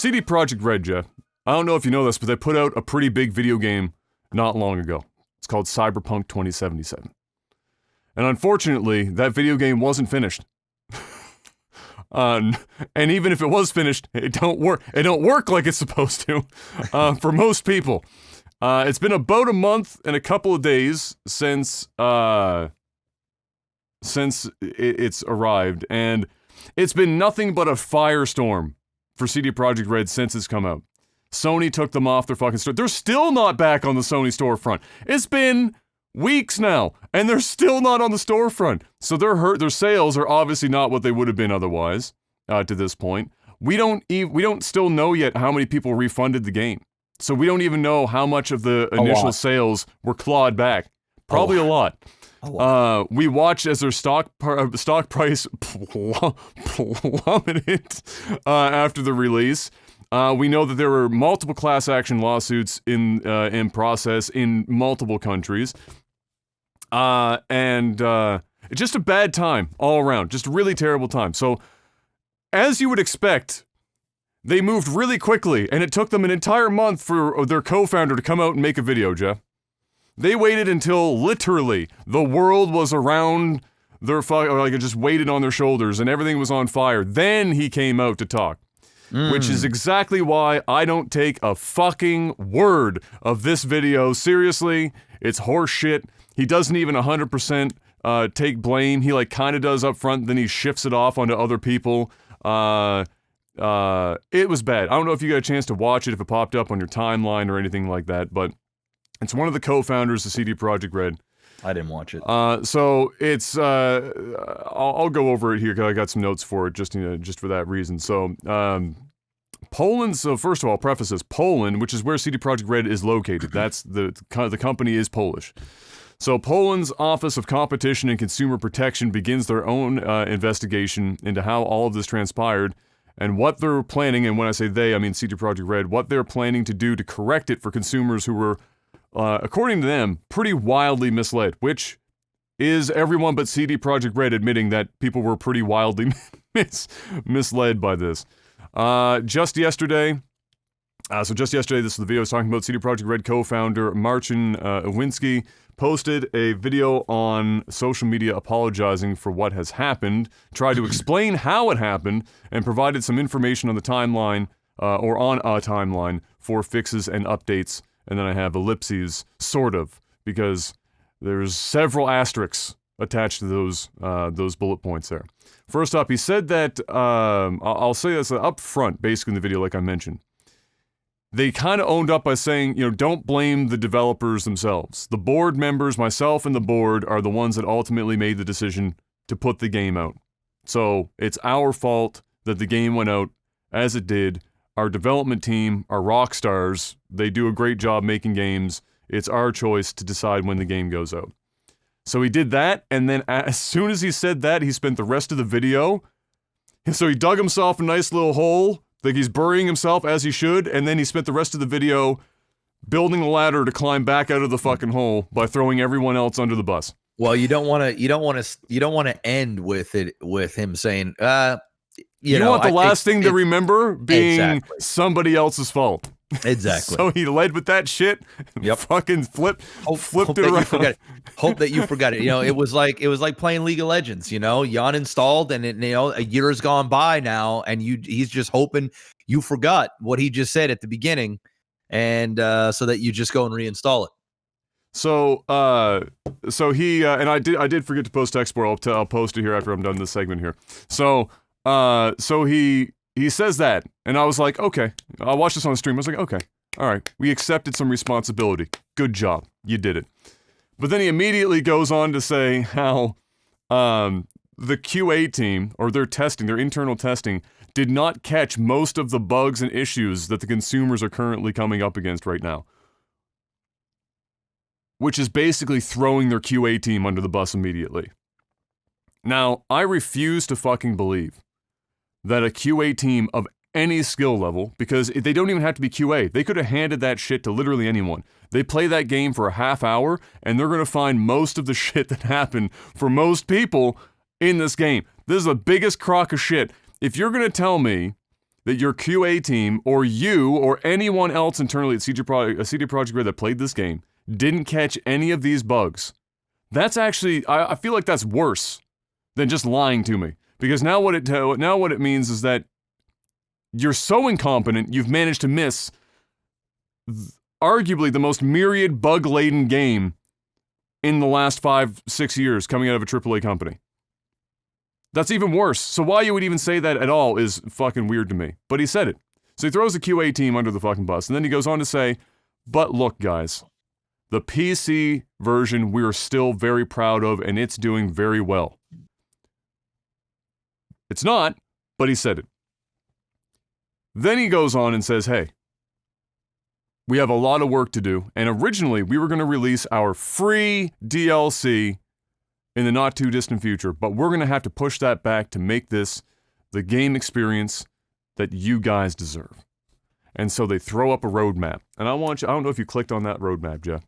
CD Projekt Red, Jeff. I don't know if you know this, but they put out a pretty big video game not long ago. It's called Cyberpunk 2077. And unfortunately, that video game wasn't finished. And even if it was finished, it don't work. It don't work like it's supposed to for most people. It's been about a month and a couple of days since it's arrived, and it's been nothing but a firestorm for CD Projekt Red since it's come out. Sony took them off their fucking store. They're still not back on the Sony storefront. It's been weeks now, and they're still not on the storefront. So their sales are obviously not what they would have been otherwise to this point. We don't still know yet how many people refunded the game. So we don't even know how much of the initial sales were clawed back. Probably a lot. We watched as their stock price plummeted after the release. We know that there were multiple class action lawsuits in process in multiple countries. And just a bad time all around. Just a really terrible time. So, as you would expect, they moved really quickly, and it took them an entire month for their co-founder to come out and make a video, Jeff. They waited until literally the world was around their it just waited on their shoulders and everything was on fire. Then he came out to talk. Which is exactly why I don't take a fucking word of this video seriously. It's horse shit. He doesn't even 100% take blame. He kind of does up front, then he shifts it off onto other people. It was bad. I don't know if you got a chance to watch it, if it popped up on your timeline or anything like that, but it's one of the co-founders of CD Projekt Red. I didn't watch it. So it's I'll go over it here because I got some notes for it just for that reason. So Poland. So first of all, preface this: Poland, which is where CD Projekt Red is located. That's the company is Polish. So Poland's Office of Competition and Consumer Protection begins their own investigation into how all of this transpired and what they're planning. And when I say they, I mean CD Projekt Red. What they're planning to do to correct it for consumers who were, according to them, pretty wildly misled, which is everyone but CD Projekt Red admitting that people were pretty wildly misled by this. Just yesterday, this is the video I was talking about, CD Projekt Red co-founder Marcin Iwinski posted a video on social media apologizing for what has happened, tried to explain how it happened, and provided some information on the timeline, or on a timeline, for fixes and updates. And then I have ellipses, sort of, because there's several asterisks attached to those bullet points there. First up, he said that, I'll say this up front, basically in the video like I mentioned. They kind of owned up by saying, don't blame the developers themselves. The board members, myself and the board, are the ones that ultimately made the decision to put the game out. So it's our fault that the game went out as it did. Our development team are rock stars. They do a great job making games. It's our choice to decide when the game goes out. So he did that, and then as soon as he said that, he spent the rest of the video. So he dug himself a nice little hole, like he's burying himself as he should, and then he spent the rest of the video building a ladder to climb back out of the fucking hole by throwing everyone else under the bus. Well, you don't want to end with him saying, you want the last thing to remember being somebody else's fault. Exactly. So he led with that shit. Yep. Fucking flipped it around. Hope that you forgot it. It was like playing League of Legends. Jan installed, and a year has gone by now, and he's just hoping you forgot what he just said at the beginning, and so that you just go and reinstall it. So he and I did forget to post export. I'll post it here after I'm done this segment here. So he says that, and I was like, okay. I'll watch this on the stream. I was like, okay, all right. We accepted some responsibility. Good job. You did it. But then he immediately goes on to say how the QA team, or their internal testing, did not catch most of the bugs and issues that the consumers are currently coming up against right now. Which is basically throwing their QA team under the bus immediately. Now, I refuse to fucking believe that a QA team of any skill level, because they don't even have to be QA, they could have handed that shit to literally anyone. They play that game for a half hour, and they're going to find most of the shit that happened for most people in this game. This is the biggest crock of shit. If you're going to tell me that your QA team or you or anyone else internally at CD Projekt Red that played this game didn't catch any of these bugs, that's actually, I feel like that's worse than just lying to me. Because now what it means is that you're so incompetent, you've managed to miss arguably the most myriad bug-laden game in the last 5-6 years coming out of a AAA company. That's even worse. So why you would even say that at all is fucking weird to me. But he said it. So he throws the QA team under the fucking bus, and then he goes on to say, but look, guys, the PC version we're still very proud of, and it's doing very well. It's not, but he said it. Then he goes on and says, hey, we have a lot of work to do, and originally we were going to release our free DLC in the not too distant future, but we're going to have to push that back to make this the game experience that you guys deserve. And so they throw up a roadmap. And I don't know if you clicked on that roadmap, Jeff,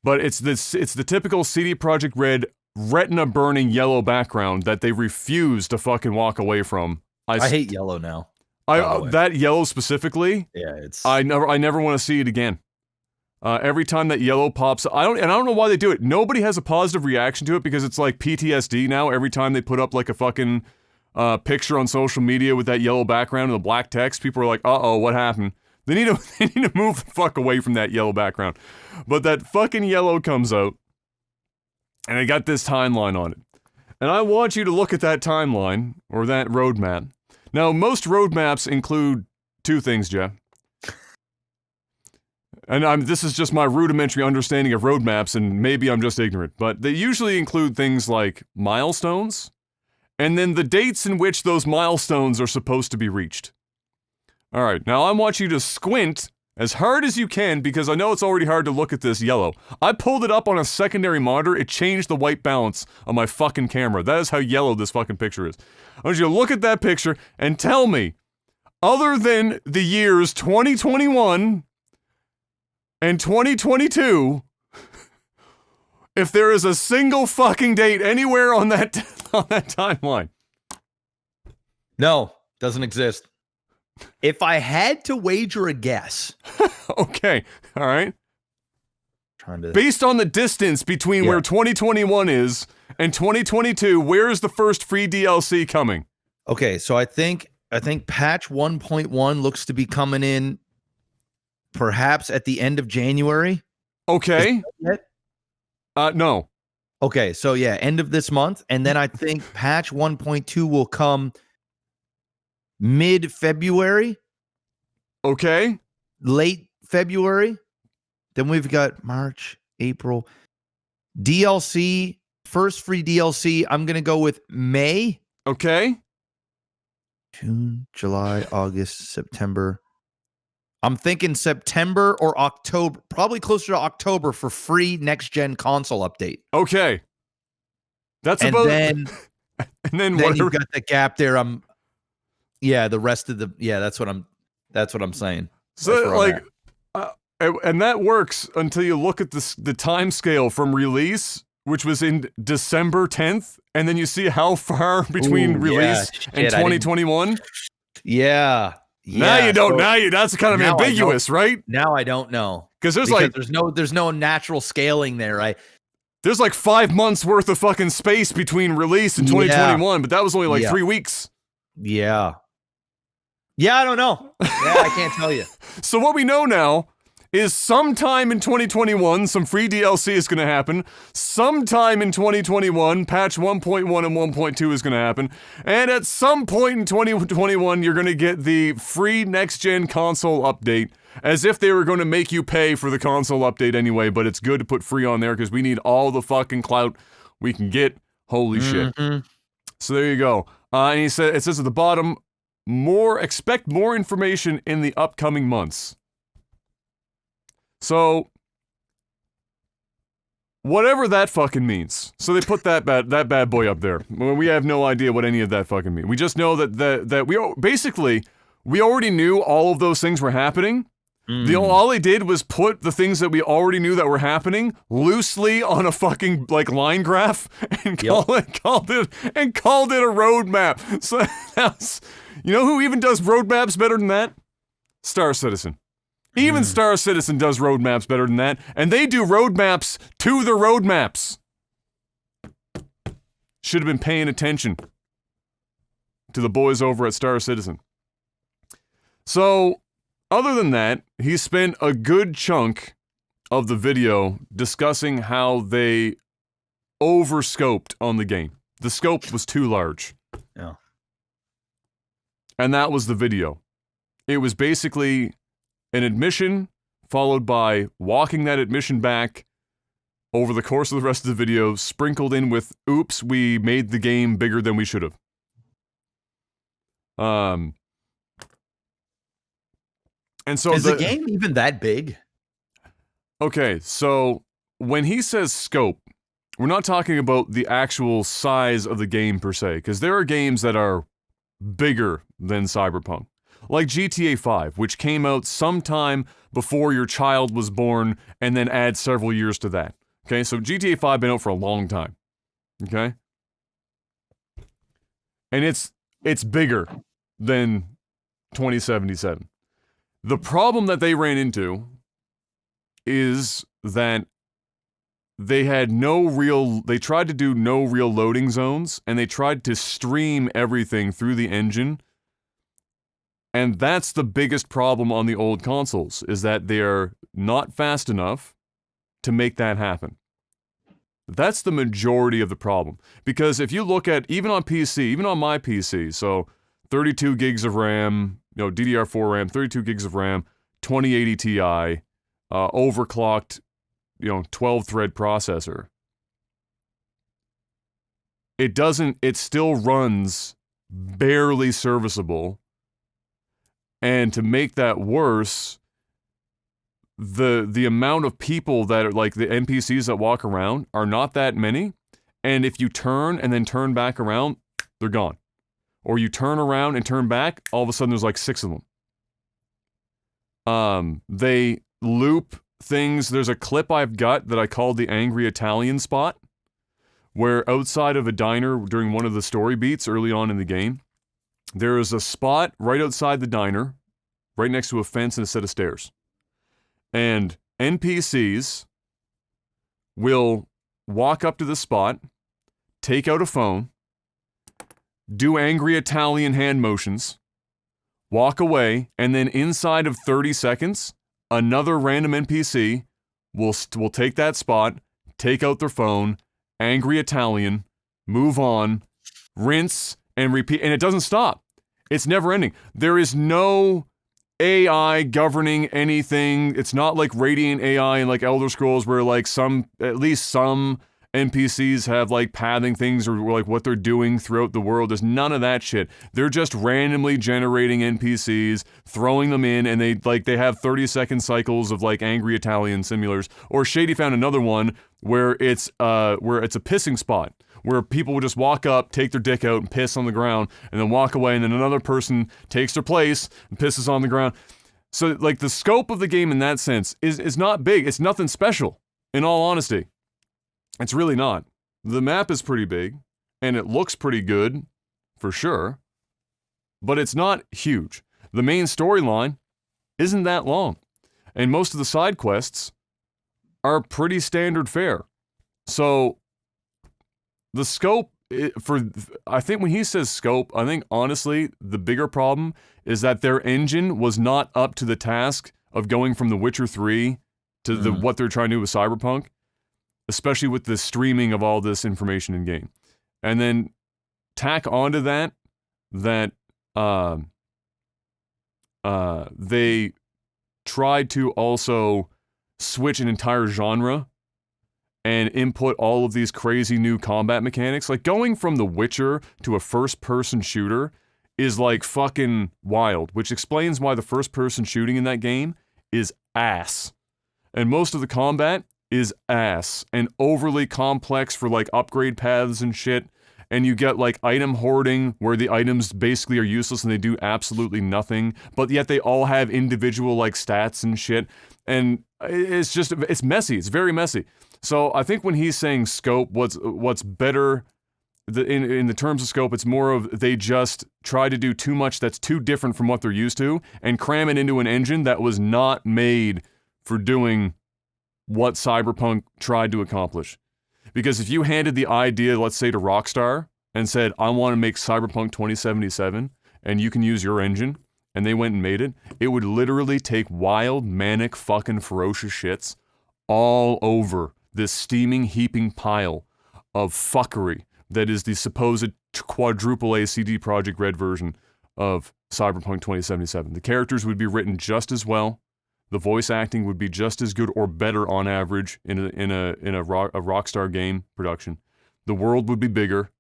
but it's the typical CD Projekt Red retina burning yellow background that they refuse to fucking walk away from. I hate yellow now. That yellow specifically, yeah, it's. I never want to see it again. Every time that yellow pops, I don't know why they do it. Nobody has a positive reaction to it because it's like PTSD now. Every time they put up like a fucking picture on social media with that yellow background and the black text, people are like, "Uh-oh, what happened?" They need to move the fuck away from that yellow background. But that fucking yellow comes out, and I got this timeline on it, and I want you to look at that timeline or that roadmap. Now, most roadmaps include two things, Jeff. And this is just my rudimentary understanding of roadmaps, and maybe I'm just ignorant, but they usually include things like milestones, and then the dates in which those milestones are supposed to be reached. All right, now I want you to squint as hard as you can, because I know it's already hard to look at this yellow. I pulled it up on a secondary monitor, it changed the white balance on my fucking camera. That is how yellow this fucking picture is. I want you to look at that picture and tell me, other than the years 2021 and 2022, if there is a single fucking date anywhere on that timeline. No, doesn't exist. If I had to wager a guess. Okay, all right. Based on the distance between where 2021 is and 2022, where is the first free DLC coming? Okay, so I think patch 1.1 looks to be coming in perhaps at the end of January. Okay. No. Okay, so yeah, end of this month, and then I think patch 1.2 will come mid-February. Okay. Late February. Then we've got March, April. DLC, first free DLC, I'm going to go with May. Okay. June, July, August, September. I'm thinking September or October, probably closer to October for free next-gen console update. Okay. That's and about... Then, and then whatever. You've got the gap there. The rest of the... Yeah, that's what I'm saying. So, like... and that works until you look at the time scale from release, which was in December 10th, and then you see how far between release and 2021. Yeah. Now you don't. So, that's kind of ambiguous, right? Now I don't know because there's no natural scaling there, right? There's like 5 months worth of fucking space between release and 2021, but that was only like 3 weeks. Yeah. Yeah, I don't know. Yeah, I can't tell you. So what we know now is sometime in 2021, some free DLC is going to happen. Sometime in 2021, patch 1.1 and 1.2 is going to happen. And at some point in 2021, you're going to get the free next-gen console update, as if they were going to make you pay for the console update anyway, but it's good to put free on there because we need all the fucking clout we can get. Holy shit. So there you go. And it says at the bottom, expect more information in the upcoming months. So, whatever that fucking means. So they put that bad boy up there. We have no idea what any of that fucking means. We just know that we already knew all of those things were happening, All they did was put the things that we already knew that were happening loosely on a fucking like line graph and called it a roadmap. So that's, you know who even does roadmaps better than that? Star Citizen. Even Star Citizen does roadmaps better than that, and they do roadmaps to the roadmaps. Should have been paying attention to the boys over at Star Citizen. So, other than that, he spent a good chunk of the video discussing how they overscoped on the game. The scope was too large. Yeah. And that was the video. It was basically an admission followed by walking that admission back over the course of the rest of the video, sprinkled in with, oops, we made the game bigger than we should have. And so is the game even that big? Okay, so when he says scope, we're not talking about the actual size of the game per se, because there are games that are bigger than Cyberpunk. Like GTA 5, which came out sometime before your child was born, and then add several years to that. Okay, so GTA 5 been out for a long time. Okay? And it's bigger than 2077. The problem that they ran into is that they tried to do no real loading zones, and they tried to stream everything through the engine. And that's the biggest problem on the old consoles, is that they're not fast enough to make that happen. That's the majority of the problem. Because if you look at, even on PC, even on my PC, so 32 gigs of RAM, DDR4 RAM, 32 gigs of RAM, 2080 Ti, overclocked, 12-thread processor. It still runs barely serviceable. And to make that worse, the amount of people that are like the NPCs that walk around are not that many. And if you turn and then turn back around, they're gone. Or you turn around and turn back, all of a sudden there's like 6 of them. They loop things. There's a clip I've got that I called the Angry Italian spot, where outside of a diner during one of the story beats early on in the game, there is a spot right outside the diner, right next to a fence and a set of stairs. And NPCs will walk up to the spot, take out a phone, do angry Italian hand motions, walk away, and then inside of 30 seconds, another random NPC will take that spot, take out their phone, angry Italian, move on, rinse, and repeat. And it doesn't stop. It's never ending. There is no AI governing anything. It's not like Radiant AI and like Elder Scrolls where like at least some NPCs have like pathing things or like what they're doing throughout the world. There's none of that shit. They're just randomly generating NPCs, throwing them in, and they have 30-second cycles of like angry Italian simulars. Or Shady found another one where it's a pissing spot, where people will just walk up, take their dick out, and piss on the ground, and then walk away, and then another person takes their place and pisses on the ground. So, like, the scope of the game in that sense is not big. It's nothing special, in all honesty. It's really not. The map is pretty big, and it looks pretty good, for sure, but it's not huge. The main storyline isn't that long, and most of the side quests are pretty standard fare. So, the scope, I think when he says scope, I think honestly, the bigger problem is that their engine was not up to the task of going from The Witcher 3 to what they're trying to do with Cyberpunk, especially with the streaming of all this information in game. And then tack onto that they tried to also switch an entire genre and input all of these crazy new combat mechanics. Like, going from The Witcher to a first-person shooter is, like, fucking wild, which explains why the first-person shooting in that game is ass. And most of the combat is ass and overly complex for, like, upgrade paths and shit. and you get like item hoarding where the items basically are useless and they do absolutely nothing, but yet they all have individual like stats and shit. And it's messy. It's very messy. So I think when he's saying scope, what's better in the terms of scope, it's more of they just try to do too much that's too different from what they're used to and cram it into an engine that was not made for doing what Cyberpunk tried to accomplish. Because if you handed the idea, let's say, to Rockstar and said, I want to make Cyberpunk 2077 and you can use your engine, and they went and made it, it would literally take wild, manic, fucking ferocious shits all over this steaming, heaping pile of fuckery that is the supposed quadruple A CD Projekt Red version of Cyberpunk 2077. The characters would be written just as well. The voice acting would be just as good or better on average in a Rockstar game production. The world would be bigger.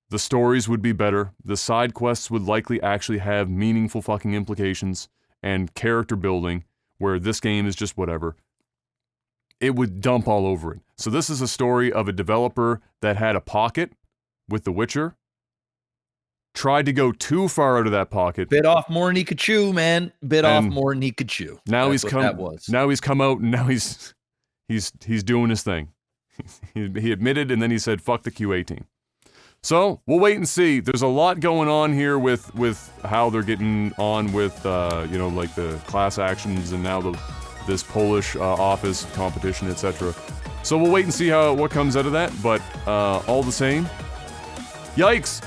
The stories would be better. The side quests would likely actually have meaningful fucking implications and character building, where this game is just whatever. It would dump all over it. So this is a story of a developer that had a pocket with The Witcher, tried to go too far out of that pocket. Bit off more than he could chew, man. Bit off more than he could chew. Now That's he's come. Now he's come out, and now he's doing his thing. He admitted, and then he said, "Fuck the QA team." So we'll wait and see. There's a lot going on here with how they're getting on with like the class actions and now this Polish office competition, etc. So we'll wait and see what comes out of that. But all the same, yikes.